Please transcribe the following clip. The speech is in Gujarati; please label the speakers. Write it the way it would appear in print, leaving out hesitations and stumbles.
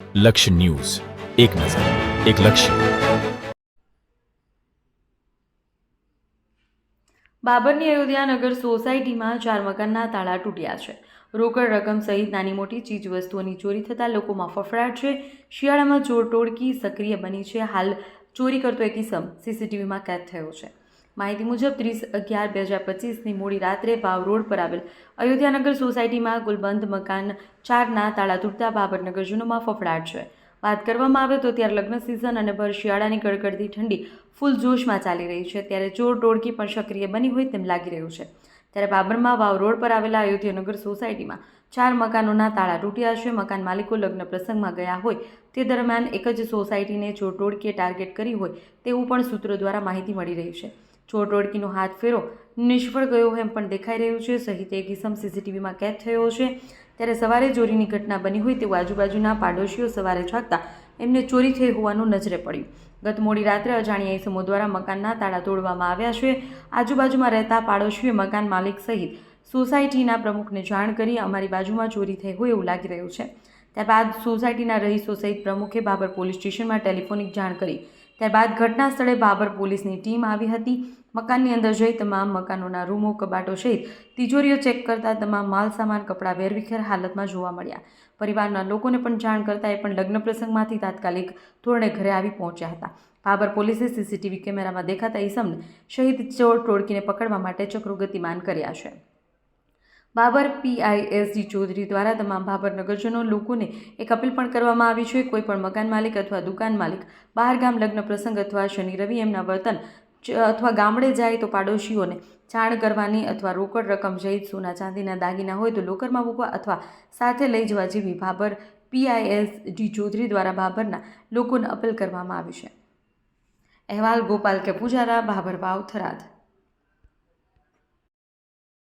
Speaker 1: લક્ષ્ય ન્યૂઝ, એક નજર, એક લક્ષ્ય.
Speaker 2: બાબરની અયોધ્યાનગર સોસાયટીમાં 4 મકાનના તાળા તૂટ્યા છે. રોકડ રકમ સહિત નાની મોટી ચીજવસ્તુઓની ચોરી થતાં લોકોમાં ફફડાટ છે. શિયાળામાં ચોર ટોળકી સક્રિય બની છે. હાલ ચોરી કરતો એક ઇસમ સીસીટીવીમાં કેદ થયો છે. માહિતી મુજબ 30/11/2025ની મોડી રાત્રે વાવ રોડ પર આવેલ અયોધ્યાનગર સોસાયટીમાં ગુલબંધ મકાન 4ના તાળા તૂટતા બાબરનગરજનોમાં ફફડાટ છે. વાત કરવામાં આવે તો ત્યારે લગ્ન સિઝન અને ભર શિયાળાની કડકડતી ઠંડી ફૂલ જોશમાં ચાલી રહી છે. ત્યારે ચોર ટોળકી પણ સક્રિય બની હોય તેમ લાગી રહ્યું છે. ત્યારે બાબરમાં વાવ રોડ પર આવેલા અયોધ્યાનગર સોસાયટીમાં 4 મકાનોના તાળા તૂટ્યા છે. મકાન માલિકો લગ્ન પ્રસંગમાં ગયા હોય તે દરમિયાન એક જ સોસાયટીને ચોર ટોળકીએ ટાર્ગેટ કરી હોય તેવું પણ સૂત્રો દ્વારા માહિતી મળી રહી છે. ચોર ટોળકીનો હાથ ફેરો નિષ્ફળ ગયો એમ પણ દેખાઈ રહ્યું છે. સહિત એક ઇસમ સીસીટીવીમાં કેદ થયો છે. ત્યારે સવારે ચોરીની ઘટના બની હોય તેવું આજુબાજુના પાડોશીઓ સવારે જાગતા એમને ચોરી થઈ હોવાનું નજરે પડ્યું. ગત મોડી રાત્રે અજાણ્યા ઇસમો દ્વારા મકાનના તાળા તોડવામાં આવ્યા છે. આજુબાજુમાં રહેતા પાડોશીઓએ મકાન માલિક સહિત સોસાયટીના પ્રમુખને જાણ કરી અમારી બાજુમાં ચોરી થઈ હોય એવું લાગી રહ્યું છે. ત્યારબાદ સોસાયટીના રહીશો સહિત પ્રમુખે બાબર પોલીસ સ્ટેશનમાં ટેલિફોનિક જાણ કરી. ત્યારબાદ ઘટના સ્થળે બાબર પોલીસની ટીમ આવી હતી. મકાનની અંદર જઈ તમામ મકાનોના રૂમો, કબાટો સહિત તિજોરીઓ ચેક કરતા તમામ માલ સામાન, કપડાં વેરવિખેર હાલતમાં જોવા મળ્યા. પરિવારના લોકોને પણ જાણ કરતા એ પણ લગ્ન પ્રસંગમાંથી તાત્કાલિક ધોરણે ઘરે આવી પહોંચ્યા હતા. બાબર પોલીસે સીસીટીવી કેમેરામાં દેખાતા ઇસમને શહીદ ચોર ટોળકીને પકડવા માટે ચક્રો ગતિમાન કર્યા છે. બાબર PISD ચૌધરી દ્વારા તમામ બાબર નગરજનો લોકોને એક અપીલ પણ કરવામાં આવી છે. કોઈ પણ મકાન માલિક અથવા દુકાન માલિક બહાર ગામ લગ્ન પ્રસંગ અથવા શનિ રવિ એમના વતન અથવા ગામડે જાય તો પાડોશીઓને જાણ કરવાની અથવા રોકડ રકમ સહિત સોના ચાંદીના દાગીના હોય તો લોકરમાં મૂકવા અથવા સાથે લઈ જવા જેવી બાબર PISD ચૌધરી દ્વારા બાબરના લોકોને અપીલ કરવામાં આવી છે. અહેવાલ ગોપાલ કે પૂજારા, બાબર વાવ, થરાદ.